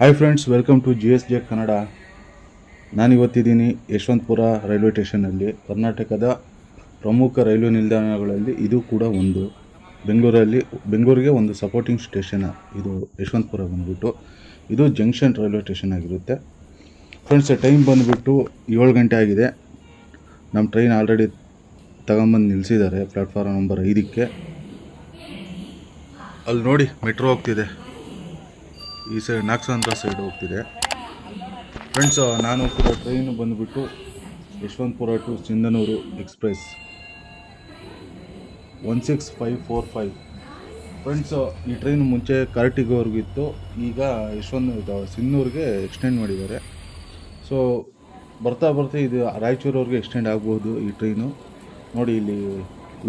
Hi friends, welcome to GSJ Kannada. ನಾನಿವತ್ತಿದ್ದೀನಿ Yeshwantpur railway ಸ್ಟೇಷನಲ್ಲಿ. ಕರ್ನಾಟಕದ ಪ್ರಮುಖ ರೈಲ್ವೆ ನಿಲ್ದಾಣಗಳಲ್ಲಿ ಇದು ಕೂಡ ಒಂದು. ಬೆಂಗಳೂರಿಗೆ ಒಂದು ಸಪೋರ್ಟಿಂಗ್ ಸ್ಟೇಷನ್ ಇದು ಯಶವಂತಪುರ ಬಂದುಬಿಟ್ಟು. ಇದು ಜಂಕ್ಷನ್ ರೈಲ್ವೆ ಸ್ಟೇಷನ್ ಆಗಿರುತ್ತೆ. ಫ್ರೆಂಡ್ಸ್, ಟೈಮ್ ಬಂದುಬಿಟ್ಟು 7 ಗಂಟೆ ಆಗಿದೆ. ನಮ್ಮ ಟ್ರೈನ್ ಆಲ್ರೆಡಿ ತಗೊಂಬಂದು ನಿಲ್ಲಿಸಿದ್ದಾರೆ ಪ್ಲ್ಯಾಟ್ಫಾರ್ಮ್ ನಂಬರ್ 5ಕ್ಕೆ. ಅಲ್ಲಿ ನೋಡಿ, ಮೆಟ್ರೋ ಹೋಗ್ತಿದೆ. ಈ ಸೈಡ್ ನಾಗಸಂದ್ರ ಸೈಡ್ ಹೋಗ್ತಿದೆ. ಫ್ರೆಂಡ್ಸ್, ನಾನು ಕೂಡ ಟ್ರೈನು ಬಂದುಬಿಟ್ಟು Yeshwantpur to Sindhanur express 16545. Friends, ಈ ಟ್ರೈನ್ ಮುಂಚೆ ಕಾರ್ಟಿಗೋರ್ಗಿತ್ತು, ಈಗ ಸಿಂಧನೂರಿಗೆ ಎಕ್ಸ್ಟೆಂಡ್ ಮಾಡಿದ್ದಾರೆ. ಸೊ ಬರ್ತಾ ಇದು ರಾಯಚೂರವ್ರಿಗೆ ಎಕ್ಸ್ಟೆಂಡ್ ಆಗ್ಬೋದು ಈ ಟ್ರೈನು. ನೋಡಿ, ಇಲ್ಲಿ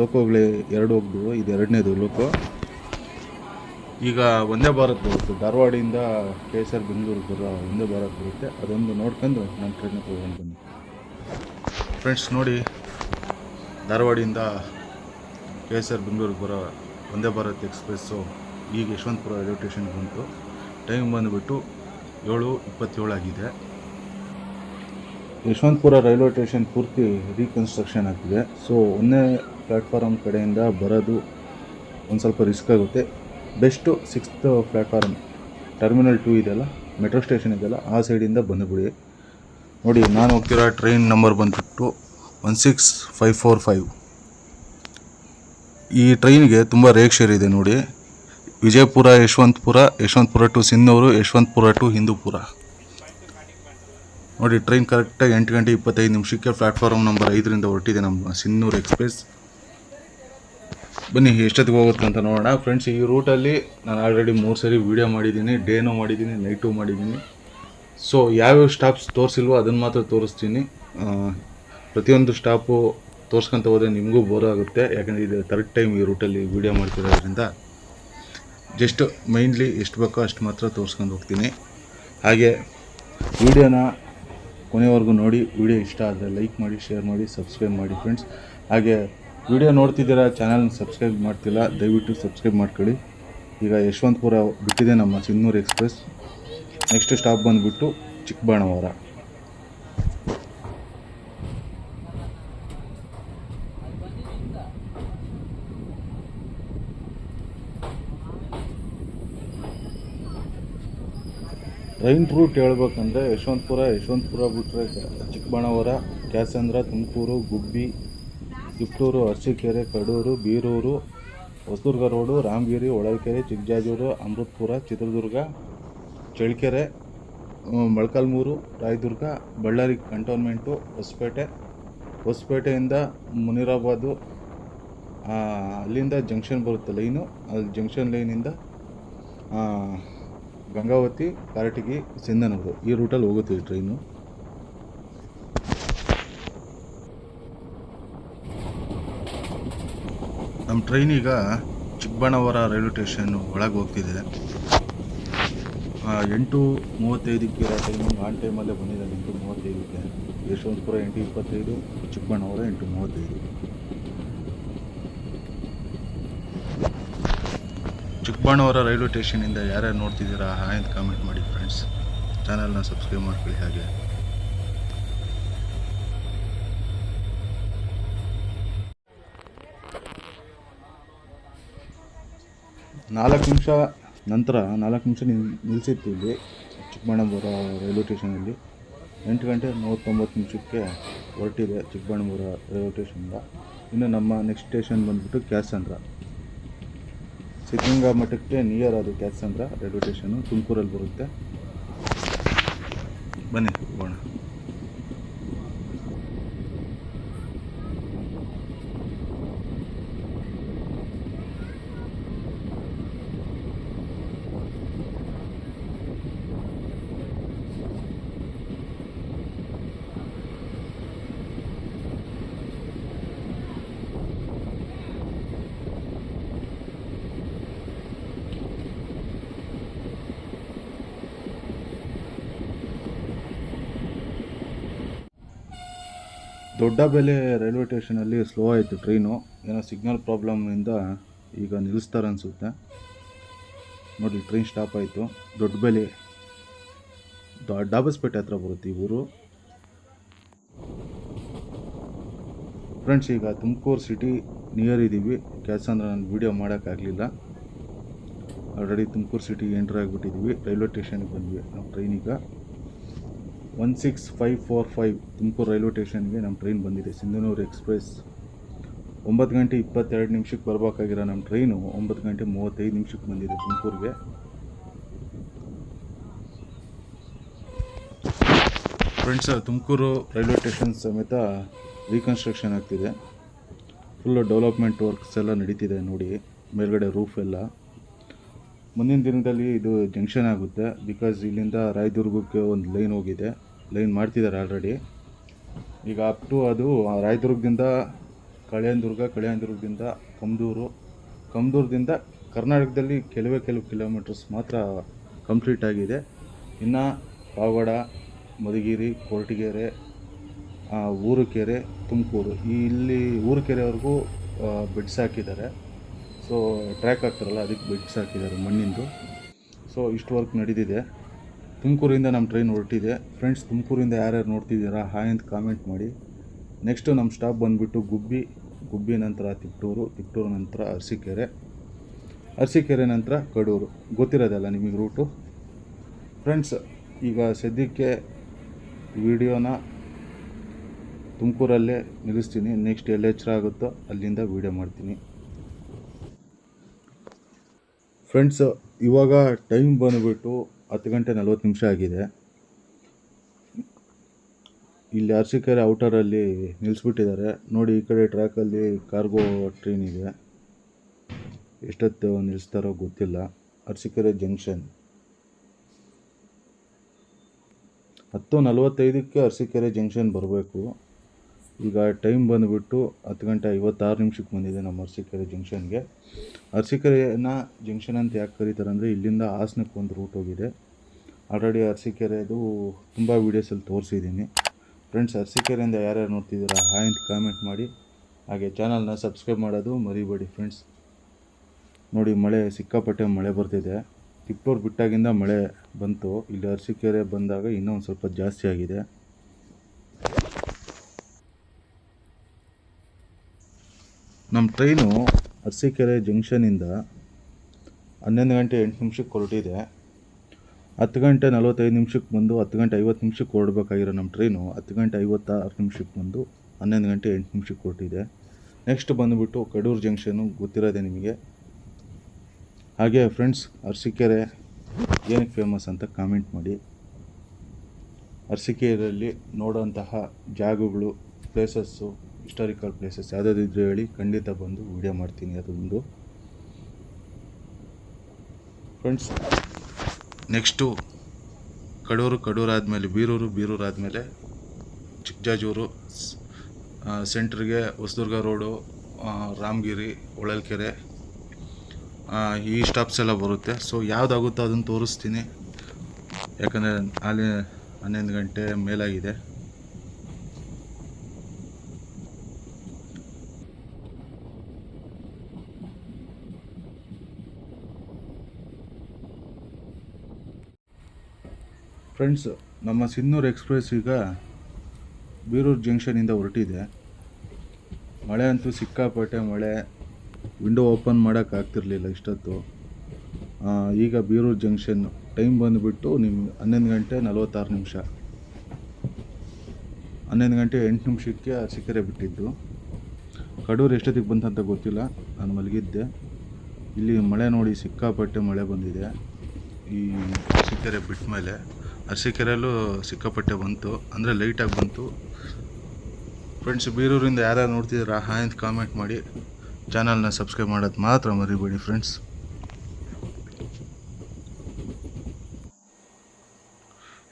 ಲೋಕೋಗಳೇ 2 ಹೋಗ್ದು, ಇದು 2ನೇದು ಲೋಕೋ. ಈಗ ವಂದೇ ಭಾರತ್ ಬರುತ್ತೆ, ಧಾರವಾಡಿಂದ KSR ಬೆಂಗಳೂರಿಗೆ ಬರೋ ವಂದೇ ಭಾರತ್ ಬರುತ್ತೆ. ಅದೊಂದು ನೋಡ್ಕೊಂಡು ನಮ್ಮ ಟ್ರೈನ್ ತೊಗೊಂಡು ಬನ್ನಿ. ಫ್ರೆಂಡ್ಸ್ ನೋಡಿ, ಧಾರವಾಡಿಂದ KSR ಬೆಂಗಳೂರಿಗೆ ಬರೋ ವಂದೇ ಭಾರತ್ ಎಕ್ಸ್ಪ್ರೆಸ್ಸು ಈಗ ಯಶವಂತಪುರ ರೈಲ್ವೆ ಸ್ಟೇಷನ್ಗೆ ಬಂತು. ಟೈಮ್ ಬಂದುಬಿಟ್ಟು 7:27 ಆಗಿದೆ. ಯಶವಂತಪುರ ರೈಲ್ವೆ ಸ್ಟೇಷನ್ ಪೂರ್ತಿ ರೀಕನ್ಸ್ಟ್ರಕ್ಷನ್ ಆಗ್ತಿದೆ. ಸೊ ಒಂದೇ ಪ್ಲ್ಯಾಟ್ಫಾರ್ಮ್ ಕಡೆಯಿಂದ ಬರೋದು ಒಂದು ಸ್ವಲ್ಪ ರಿಸ್ಕ್ ಆಗುತ್ತೆ. ಬೆಸ್ಟು 6th ಪ್ಲ್ಯಾಟ್ಫಾರ್ಮ್ ಟರ್ಮಿನಲ್ 2 ಇದೆಯಲ್ಲ, ಮೆಟ್ರೋ ಸ್ಟೇಷನ್ ಇದೆಯಲ್ಲ, ಆ ಸೈಡಿಂದ ಬಂದುಬಿಡಿ. ನೋಡಿ, ನಾನು ಹೋಗ್ತಿರೋ ಟ್ರೈನ್ ನಂಬರ್ ಬಂದುಬಿಟ್ಟು 16545. ಈ ಟ್ರೈನ್ಗೆ ತುಂಬ ರೇಕ್ ಶೇರ್ ಇದೆ ನೋಡಿ. Vijayapura Yeshwantpur to Sindhanur, Yeshwantpur to Hindupur. ನೋಡಿ, ಟ್ರೈನ್ ಕರೆಕ್ಟಾಗಿ 8:25 ಪ್ಲ್ಯಾಟ್ಫಾರ್ಮ್ ನಂಬರ್ 5ರಿಂದ ಹೊರಟಿದೆ ನಮ್ಮ ಸಿಂಧನೂರು ಎಕ್ಸ್ಪ್ರೆಸ್. ಬನ್ನಿ ಎಷ್ಟೊತ್ತಿಗೆ ಹೋಗುತ್ತೆ ಅಂತ ನೋಡೋಣ. ಫ್ರೆಂಡ್ಸ್, ಈ ರೂಟಲ್ಲಿ ನಾನು ಆಲ್ರೆಡಿ 3 ಸರಿ ವೀಡಿಯೋ ಮಾಡಿದ್ದೀನಿ. ಡೇನೂ ಮಾಡಿದ್ದೀನಿ, ನೈಟು ಮಾಡಿದ್ದೀನಿ. ಸೊ ಯಾವ್ಯಾವ ಸ್ಟಾಪ್ಸ್ ತೋರಿಸಿಲ್ವೋ ಅದನ್ನು ಮಾತ್ರ ತೋರಿಸ್ತೀನಿ. ಪ್ರತಿಯೊಂದು ಸ್ಟಾಪು ತೋರಿಸ್ಕೊತ ಹೋದರೆ ನಿಮಗೂ ಬೋರ್ ಆಗುತ್ತೆ, ಯಾಕಂದರೆ ಇದು 3rd ಟೈಮ್ ಈ ರೂಟಲ್ಲಿ ವೀಡಿಯೋ ಮಾಡ್ತಿರೋದ್ರಿಂದ ಜಸ್ಟ್ ಮೈನ್ಲಿ ಎಷ್ಟು ಬೇಕೋ ಅಷ್ಟು ಮಾತ್ರ ತೋರಿಸ್ಕೊಂಡು ಹೋಗ್ತೀನಿ. ಹಾಗೆ ವೀಡಿಯೋನ ಕೊನೆವರೆಗೂ ನೋಡಿ. ವಿಡಿಯೋ ಇಷ್ಟ ಆದರೆ ಲೈಕ್ ಮಾಡಿ, ಶೇರ್ ಮಾಡಿ, ಸಬ್ಸ್ಕ್ರೈಬ್ ಮಾಡಿ ಫ್ರೆಂಡ್ಸ್. ಹಾಗೆ ವಿಡಿಯೋ ನೋಡ್ತಿದ್ದೀರಾ, ಚಾನಲ್ನ ಸಬ್ಸ್ಕ್ರೈಬ್ ಮಾಡ್ತಿಲ್ಲ, ದಯವಿಟ್ಟು ಸಬ್ಸ್ಕ್ರೈಬ್ ಮಾಡ್ಕೊಳ್ಳಿ. ಈಗ ಯಶವಂತಪುರ ಬಿಟ್ಟಿದೆ ನಮ್ಮ ಸಿಂಧನೂರು ಎಕ್ಸ್ಪ್ರೆಸ್. ನೆಕ್ಸ್ಟ್ ಸ್ಟಾಪ್ ಬಂದುಬಿಟ್ಟು ಚಿಕ್ಕಬಾಣಾವರ. ಟ್ರೈನ್ ರೂಟ್ ಹೇಳ್ಬೇಕಂದ್ರೆ ಯಶವಂತಪುರ ಬಿಟ್ಟರೆ ಚಿಕ್ಕಬಾಣಾವರ, ಕ್ಯಾಸಂದ್ರ, ತುಮಕೂರು, ಗುಬ್ಬಿ, ತಿಪಟೂರು, ಅರಸೀಕೆರೆ, ಕಡೂರು, ಬೀರೂರು, ಹೊಸದುರ್ಗ ರೋಡು, ರಾಮಗಿರಿ, ಹೊಳಲ್ಕೆರೆ, ಚಿಕ್ಕಜಾಜೂರು, ಅಮೃತಪುರ, ಚಿತ್ರದುರ್ಗ, ಚಳ್ಳಕೆರೆ, ಮೊಳಕಾಲ್ಮೂರು, ರಾಯದುರ್ಗ, ಬಳ್ಳಾರಿ ಕಂಟೋನ್ಮೆಂಟು, ಹೊಸಪೇಟೆಯಿಂದ ಮುನಿರಾಬಾದು, ಅಲ್ಲಿಂದ ಜಂಕ್ಷನ್ ಬರುತ್ತೆ ಲೈನು. ಅಲ್ಲಿ ಜಂಕ್ಷನ್ ಲೈನಿಂದ ಗಂಗಾವತಿ, ಕಾರಟಗಿ, ಸಿಂಧನೂರು, ಈ ರೂಟಲ್ಲಿ ಹೋಗುತ್ತೆ ಈ ಟ್ರೈನು. ನಮ್ಮ ಟ್ರೈನ್ ಈಗ ಚಿಕ್ಕಬಾಣಾವರ ರೈಲ್ವೆ ಸ್ಟೇಷನ್ ಒಳಗೆ ಹೋಗ್ತಿದೆ. 8:35ಕ್ಕೆ ಇರೋ ಟೈಮಿಂಗ್ ಆನ್ ಟೈಮಲ್ಲೇ ಬಂದಿದೆ. 8:35ಕ್ಕೆ ಯಶವಂತಪುರ 8:25, ಚಿಕ್ಕಬಾಣಾವರ 8:35. ಚಿಕ್ಕಬಾಣಾವರ ರೈಲ್ವೆ ಸ್ಟೇಷನಿಂದ ಯಾರ್ಯಾರು ನೋಡ್ತಿದ್ದೀರಾ ಹಾಯ್ ಅಂತ ಕಾಮೆಂಟ್ ಮಾಡಿ ಫ್ರೆಂಡ್ಸ್. ಚಾನಲ್ನ ಸಬ್ಸ್ಕ್ರೈಬ್ ಮಾಡ್ಕೊಳ್ಳಿ. ಹಾಗೆ 4 ನಿಮಿಷ ನಂತರ 4 ನಿಮಿಷ ನಿಲ್ಲಿಸಿತ್ತು ಇಲ್ಲಿ ಚಿಕ್ಕಬಾಣಾವರ ರೈಲ್ವೆ ಸ್ಟೇಷನಲ್ಲಿ. 8:39 ಹೊರಟಿದೆ ಚಿಕ್ಕಬಾಣಾವರ ರೈಲ್ವೆ ಸ್ಟೇಷನಿಂದ. ಇನ್ನು ನಮ್ಮ ನೆಕ್ಸ್ಟ್ ಸ್ಟೇಷನ್ ಬಂದುಬಿಟ್ಟು ಕ್ಯಾಸಂದ್ರ. ಸಿದ್ಧಗಂಗಾ ಮಠಕ್ಕೆ ನಿಯರ್ ಅದು ಕ್ಯಾಸಂದ್ರ ರೈಲ್ವೆ ಸ್ಟೇಷನು, ತುಮಕೂರಲ್ಲಿ ಬರುತ್ತೆ. ಬನ್ನಿ ಹೋಗೋಣ. ದೊಡ್ಡಬೆಲೆ ರೈಲ್ವೆ ಸ್ಟೇಷನಲ್ಲಿ ಸ್ಲೋ ಆಯಿತು ಟ್ರೈನು. ಏನೋ ಸಿಗ್ನಲ್ ಪ್ರಾಬ್ಲಮ್ಮಿಂದ ಈಗ ನಿಲ್ಲಿಸ್ತಾರೆ ಅನಿಸುತ್ತೆ. ನೋಡಿ, ಟ್ರೈನ್ ಸ್ಟಾಪ್ ಆಯಿತು. ದೊಡ್ಡಬೆಲೆ ಡಾಬಸ್ಪೇಟೆ ಹತ್ರ ಬರುತ್ತೆ ಈ ಊರು. ಫ್ರೆಂಡ್ಸ್, ಈಗ ತುಮಕೂರು ಸಿಟಿ ನಿಯರ್ ಇದ್ದೀವಿ. ಕೆಲಸ ಅಂದರೆ ನಾನು ವೀಡಿಯೋ ಮಾಡೋಕ್ಕಾಗಲಿಲ್ಲ. ಆಲ್ರೆಡಿ ತುಮಕೂರು ಸಿಟಿಗೆ ಎಂಟ್ರ್ ಆಗಿಬಿಟ್ಟಿದ್ವಿ. ರೈಲ್ವೆ ಸ್ಟೇಷನ್ಗೆ ಬಂದ್ವಿ. ನಮ್ಮ ಟ್ರೈನೀಗ 16545 ತುಮಕೂರು ರೈಲ್ವೆ ಸ್ಟೇಷನ್ಗೆ ನಮ್ಮ ಟ್ರೈನ್ ಬಂದಿದೆ. ಸಿಂಧನೂರು ಎಕ್ಸ್ಪ್ರೆಸ್ 9 ಗಂಟೆ 22 ನಿಮಿಷಕ್ಕೆ ಬರಬೇಕಾಗಿರೋ ನಮ್ಮ ಟ್ರೈನು 9 ಗಂಟೆ 35 ನಿಮಿಷಕ್ಕೆ ಬಂದಿದೆ ತುಮಕೂರಿಗೆ. ಫ್ರೆಂಡ್ಸ್, ತುಮಕೂರು ರೈಲ್ವೆ ಸ್ಟೇಷನ್ ಸಮೇತ ರೀಕನ್ಸ್ಟ್ರಕ್ಷನ್ ಆಗ್ತಿದೆ. ಫುಲ್ಲು ಡೆವಲಪ್ಮೆಂಟ್ ವರ್ಕ್ಸ್ ಎಲ್ಲ ನಡೀತಿದೆ ನೋಡಿ. ಮೇಲ್ಗಡೆ ರೂಫ್ ಎಲ್ಲ. ಮುಂದಿನ ದಿನದಲ್ಲಿ ಇದು ಜಂಕ್ಷನ್ ಆಗುತ್ತೆ. ಬಿಕಾಸ್ ಇಲ್ಲಿಂದ ರಾಯದುರ್ಗಕ್ಕೆ ಒಂದು ಲೈನ್ ಹೋಗಿದೆ. ಲೈನ್ ಮಾಡ್ತಿದ್ದಾರೆ ಆಲ್ರೆಡಿ. ಈಗ ಅಪ್ ಟು ಅದು ರಾಯದುರ್ಗದಿಂದ ಕಲ್ಯಾಣದುರ್ಗದಿಂದ ಕಮದೂರದಿಂದ ಕರ್ನಾಟಕದಲ್ಲಿ ಕೆಲವು ಕಿಲೋಮೀಟರ್ಸ್ ಮಾತ್ರ ಕಂಪ್ಲೀಟ್ ಆಗಿದೆ. ಇನ್ನು ಪಾವಗಡ, ಮಧುಗಿರಿ, ಕೊರಟಗೆರೆ, ಊರುಕೆರೆ, ತುಮಕೂರು ಇಲ್ಲಿ ಊರುಕೆರೆವರೆಗೂ ಬೆಡ್ಸ್ ಹಾಕಿದ್ದಾರೆ. ಸೊ ಟ್ರ್ಯಾಕ್ ಹಾಕ್ತಾರಲ್ಲ, ಅದಕ್ಕೆ ಬೆಡ್ಸ್ ಹಾಕಿದ್ದಾರೆ ಮಣ್ಣಿಂದು. ಸೊ ಇಷ್ಟು ವರ್ಕ್ ನಡೆದಿದೆ. ತುಮಕೂರಿಂದ ನಮ್ಮ ಟ್ರೈನ್ ಹೊರಟಿದೆ. ಫ್ರೆಂಡ್ಸ್, ತುಮಕೂರಿಂದ ಯಾರ್ಯಾರು ನೋಡ್ತಿದ್ದೀರಾ ಹಾಯ್ ಅಂತ ಕಾಮೆಂಟ್ ಮಾಡಿ. ನೆಕ್ಸ್ಟು ನಮ್ಮ ಸ್ಟಾಪ್ ಬಂದುಬಿಟ್ಟು ಗುಬ್ಬಿ ನಂತರ ತಿಪ್ಟೂರು ನಂತರ ಅರಸೀಕೆರೆ ನಂತರ ಕಡೂರು. ಗೊತ್ತಿರೋದಲ್ಲ ನಿಮಗೆ ರೂಟು. ಫ್ರೆಂಡ್ಸ್, ಈಗ ಸದ್ಯಕ್ಕೆ ವಿಡಿಯೋನ ತುಮಕೂರಲ್ಲೇ ನಿಲ್ಲಿಸ್ತೀನಿ. ನೆಕ್ಸ್ಟ್ ಎಲ್ಲಿ ಎಚ್ಚರ ಆಗುತ್ತೋ ಅಲ್ಲಿಂದ ವೀಡಿಯೋ ಮಾಡ್ತೀನಿ. ಫ್ರೆಂಡ್ಸ್, ಇವಾಗ ಟೈಮ್ ಬಂದುಬಿಟ್ಟು 10 ಗಂಟೆ 40 ನಿಮಿಷ ಆಗಿದೆ. ಇಲ್ಲಿ ಅರಸೀಕೆರೆ ಔಟರಲ್ಲಿ ನಿಲ್ಲಿಸ್ಬಿಟ್ಟಿದ್ದಾರೆ ನೋಡಿ. ಈ ಕಡೆ ಟ್ರ್ಯಾಕಲ್ಲಿ ಕಾರ್ಗೋ ಟ್ರೈನ್ ಇದೆ. ಎಷ್ಟೊತ್ತು ನಿಲ್ಲಿಸ್ತಾರೋ ಗೊತ್ತಿಲ್ಲ. ಅರಸೀಕೆರೆ ಜಂಕ್ಷನ್ 10:45ಕ್ಕೆ ಅರಸೀಕೆರೆ ಜಂಕ್ಷನ್ ಬರಬೇಕು. ಈಗ ಟೈಮ್ ಬಂದುಬಿಟ್ಟು 10 ಗಂಟೆ 56 ನಿಮಿಷಕ್ಕೆ ಬಂದಿದೆ ನಮ್ಮ ಅರಸೀಕೆರೆ ಜಂಕ್ಷನ್ಗೆ. ಅರಸೀಕೆರೆನ ಜಂಕ್ಷನ್ ಅಂತ ಯಾಕೆ ಕರೀತಾರೆ ಅಂದರೆ ಇಲ್ಲಿಂದ ಹಾಸನಕ್ಕೆ ಒಂದು ರೂಟ್ ಹೋಗಿದೆ. ಆಲ್ರೆಡಿ ಅರಸೀಕೆರೆದು ತುಂಬ ವೀಡಿಯೋಸಲ್ಲಿ ತೋರಿಸಿದ್ದೀನಿ. ಫ್ರೆಂಡ್ಸ್, ಅರಸೀಕೆರೆಯಿಂದ ಯಾರ್ಯಾರು ನೋಡ್ತಿದ್ದೀರಾ ಹಾಯ್ ಅಂತ ಕಾಮೆಂಟ್ ಮಾಡಿ. ಹಾಗೆ ಚಾನಲ್ನ ಸಬ್ಸ್ಕ್ರೈಬ್ ಮಾಡೋದು ಮರಿಬೇಡಿ. ಫ್ರೆಂಡ್ಸ್ ನೋಡಿ, ಸಿಕ್ಕಾಪಟ್ಟೆ ಮಳೆ ಬರ್ತಿದೆ. ತಿಪ್ಟೂರು ಬಿಟ್ಟಾಗಿಂದ ಮಳೆ ಬಂತು. ಇಲ್ಲಿ ಅರಸೀಕೆರೆ ಬಂದಾಗ ಇನ್ನೂ ಒಂದು ಸ್ವಲ್ಪ ಜಾಸ್ತಿ ಆಗಿದೆ. ನಮ್ಮ ಟ್ರೈನು ಅರಸೀಕೆರೆ ಜಂಕ್ಷನಿಂದ 11 ಗಂಟೆ 8 ನಿಮಿಷಕ್ಕೆ ಹೊರಟಿದೆ. 10 ಗಂಟೆ 45 ನಿಮಿಷಕ್ಕೆ ಬಂದು 10 ಗಂಟೆ 50 ನಿಮಿಷಕ್ಕೆ ಹೊರಡಬೇಕಾಗಿರೋ ನಮ್ಮ ಟ್ರೈನು 10 ಗಂಟೆ 56 ನಿಮಿಷಕ್ಕೆ ಬಂದು 11 ಗಂಟೆ 8 ನಿಮಿಷಕ್ಕೆ ಹೊರಟಿದೆ. ನೆಕ್ಸ್ಟ್ ಬಂದುಬಿಟ್ಟು ಕಡೂರು ಜಂಕ್ಷನು, ಗೊತ್ತಿರೋದೆ ನಿಮಗೆ. ಹಾಗೆ ಫ್ರೆಂಡ್ಸ್, ಅರಸೀಕೆರೆ ಏನಕ್ಕೆ ಫೇಮಸ್ ಅಂತ ಕಾಮೆಂಟ್ ಮಾಡಿ. ಅರಸೀಕೆರೆಯಲ್ಲಿ ನೋಡೋಂತಹ ಜಾಗಗಳು, ಪ್ಲೇಸಸ್ಸು, ಹಿಸ್ಟಾರಿಕಲ್ ಪ್ಲೇಸಸ್ ಯಾವುದಾದ್ರು ಹೇಳಿ, ಖಂಡಿತ ಬಂದು ವಿಡಿಯೋ ಮಾಡ್ತೀನಿ ಅದೊಂದು. ಫ್ರೆಂಡ್ಸ್, ನೆಕ್ಸ್ಟು ಕಡೂರು ಆದಮೇಲೆ ಬೀರೂರು ಆದಮೇಲೆ ಚಿಕ್ಕಜಾಜೂರು, ಸೆಂಟ್ರಿಗೆ ಹೊಸದುರ್ಗ ರೋಡು, ರಾಮಗಿರಿ, ಹೊಳಲ್ಕೆರೆ, ಈ ಸ್ಟಾಪ್ಸ್ ಎಲ್ಲ ಬರುತ್ತೆ. ಸೊ ಯಾವುದಾಗುತ್ತೋ ಅದನ್ನು ತೋರಿಸ್ತೀನಿ. ಯಾಕಂದರೆ ಅಲ್ಲಿ 11 ಗಂಟೆ ಮೇಲಾಗಿದೆ. ಫ್ರೆಂಡ್ಸ್, ನಮ್ಮ ಸಿಂಧನೂರು ಎಕ್ಸ್ಪ್ರೆಸ್ ಈಗ ಬೀರೂರು ಜಂಕ್ಷನಿಂದ ಹೊರಟಿದೆ. ಮಳೆ ಅಂತೂ ಸಿಕ್ಕಾಪಟ್ಟೆ ಮಳೆ. ವಿಂಡೋ ಓಪನ್ ಮಾಡೋಕ್ಕಾಗ್ತಿರ್ಲಿಲ್ಲ ಇಷ್ಟೊತ್ತು. ಈಗ ಬೀರೂರು ಜಂಕ್ಷನ್ ಟೈಮ್ ಬಂದುಬಿಟ್ಟು ನಿಮ್ಗೆ 11 ಗಂಟೆ 46 ನಿಮಿಷ. 11 ಗಂಟೆ 8 ನಿಮಿಷಕ್ಕೆ ಅರಸೀಕೆರೆ ಬಿಟ್ಟಿದ್ದು. ಕಡೂರು ಎಷ್ಟೊತ್ತಿಗೆ ಬಂತಂತ ಗೊತ್ತಿಲ್ಲ, ನಾನು ಮಲಗಿದ್ದೆ. ಇಲ್ಲಿ ಮಳೆ ನೋಡಿ, ಸಿಕ್ಕಾಪಟ್ಟೆ ಮಳೆ ಬಂದಿದೆ. ಈ ಅರಸೀಕೆರೆ ಬಿಟ್ಟ ಮೇಲೆ ಅರಸೀಕೆರೆಯಲ್ಲೂ ಸಿಕ್ಕಾಪಟ್ಟೆ ಬಂತು, ಅಂದರೆ ಲೈಟಾಗಿ ಬಂತು. ಫ್ರೆಂಡ್ಸ್, ಬೀರೂರಿಂದ ಯಾರ್ಯಾರು ನೋಡ್ತಿದ್ದೀರಾ ಹಾಯ್ ಅಂತ ಕಾಮೆಂಟ್ ಮಾಡಿ. ಚಾನಲ್ನ ಸಬ್ಸ್ಕ್ರೈಬ್ ಮಾಡೋದು ಮಾತ್ರ ಮರಿಬೇಡಿ.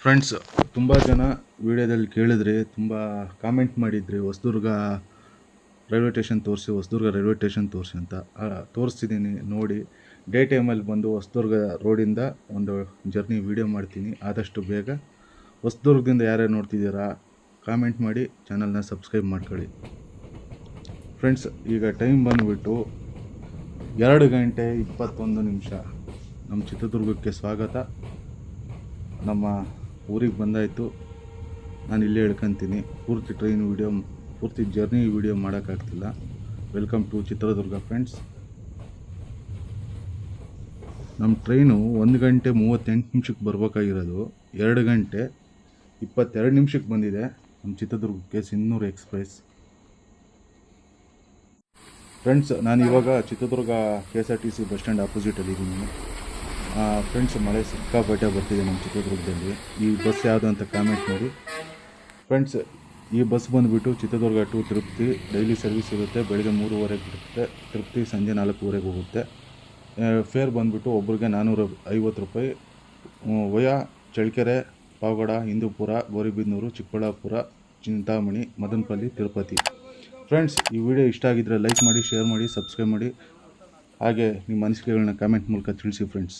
ಫ್ರೆಂಡ್ಸ್, ತುಂಬ ಜನ ವೀಡಿಯೋದಲ್ಲಿ ಕೇಳಿದ್ರಿ, ತುಂಬ ಕಾಮೆಂಟ್ ಮಾಡಿದ್ರಿ, ಹೊಸದುರ್ಗ ರೈಲ್ವೆ ಸ್ಟೇಷನ್ ತೋರಿಸಿ ಅಂತ. ತೋರಿಸ್ತಿದ್ದೀನಿ ನೋಡಿ. ಡೇ ಟೈಮಲ್ಲಿ ಬಂದು ಹೊಸದುರ್ಗ ರೋಡಿಂದ ಒಂದು ಜರ್ನಿ ವೀಡಿಯೋ ಮಾಡ್ತೀನಿ ಆದಷ್ಟು ಬೇಗ. ಹೊಸದುರ್ಗದಿಂದ ಯಾರ್ಯಾರು ನೋಡ್ತಿದ್ದೀರಾ ಕಾಮೆಂಟ್ ಮಾಡಿ, ಚಾನಲ್ನ ಸಬ್ಸ್ಕ್ರೈಬ್ ಮಾಡ್ಕೊಳ್ಳಿ. ಫ್ರೆಂಡ್ಸ್, ಈಗ ಟೈಮ್ ಬಂದುಬಿಟ್ಟು 2 ಗಂಟೆ 21 ನಿಮಿಷ. ನಮ್ಮ ಚಿತ್ರದುರ್ಗಕ್ಕೆ ಸ್ವಾಗತ. ನಮ್ಮ ಊರಿಗೆ ಬಂದಾಯಿತು. ನಾನು ಇಲ್ಲೇ ಹೇಳ್ಕೊತೀನಿ. ಪೂರ್ತಿ ಟ್ರೈನ್ ವೀಡಿಯೋ, ಪೂರ್ತಿ ಜರ್ನಿ ವೀಡಿಯೋ ಮಾಡೋಕ್ಕಾಗ್ತಿಲ್ಲ. Welcome to Chitradurga friends. ನಮ್ಮ ಟ್ರೈನು 1 ಗಂಟೆ 38 ನಿಮಿಷಕ್ಕೆ ಬರಬೇಕಾಗಿರೋದು 2 ಗಂಟೆ 22 ನಿಮಿಷಕ್ಕೆ ಬಂದಿದೆ ನಮ್ಮ ಚಿತ್ರದುರ್ಗಕ್ಕೆ ಸಿನ್ನೂರು ಎಕ್ಸ್ಪ್ರೆಸ್. ಫ್ರೆಂಡ್ಸ್, ನಾನು ಇವಾಗ ಚಿತ್ರದುರ್ಗ KSRTC ಬಸ್ ಸ್ಟ್ಯಾಂಡ್ ಆಪೋಸಿಟಲ್ಲಿದ್ದೀನಿ. ಫ್ರೆಂಡ್ಸ್, ಮಳೆ ಸಿಕ್ಕಾಪಟ್ಟೆ ಬರ್ತಿದೆ ನಮ್ಮ ಚಿತ್ರದುರ್ಗದಲ್ಲಿ. ಈ ಬಸ್ ಯಾವುದು ಅಂತ ಕಾಮೆಂಟ್ ಮಾಡಿ. ಫ್ರೆಂಡ್ಸ್, ಈ ಬಸ್ ಬಂದುಬಿಟ್ಟು Chitradurga to Tirupati daily service ಇರುತ್ತೆ. ಬೆಳಗ್ಗೆ 3:30ಗೆ ಬಿಡುತ್ತೆ. ತಿರುಪತಿ ಸಂಜೆ 4:00ವರೆಗೆ ಹೋಗುತ್ತೆ. ಫೇರ್ ಬಂದುಬಿಟ್ಟು ಒಬ್ರಿಗೆ 450 ರೂಪಾಯಿ. ವಯಾ ಚಳ್ಳಕೆರೆ, ಪಾವಗಡ, ಹಿಂದೂಪುರ, ಗೌರಿಬಿದನೂರು, ಚಿಕ್ಕಬಳ್ಳಾಪುರ, ಚಿಂತಾಮಣಿ, ಮದನಪಲ್ಲಿ, ತಿರುಪತಿ. ಫ್ರೆಂಡ್ಸ್, ಈ ವಿಡಿಯೋ ಇಷ್ಟ ಆಗಿದ್ದರೆ ಲೈಕ್ ಮಾಡಿ, ಶೇರ್ ಮಾಡಿ, ಸಬ್ಸ್ಕ್ರೈಬ್ ಮಾಡಿ. ಹಾಗೆ ನಿಮ್ಮ ಅನಿಸಿಕೆಗಳನ್ನ ಕಾಮೆಂಟ್ ಮೂಲಕ ತಿಳಿಸಿ ಫ್ರೆಂಡ್ಸ್.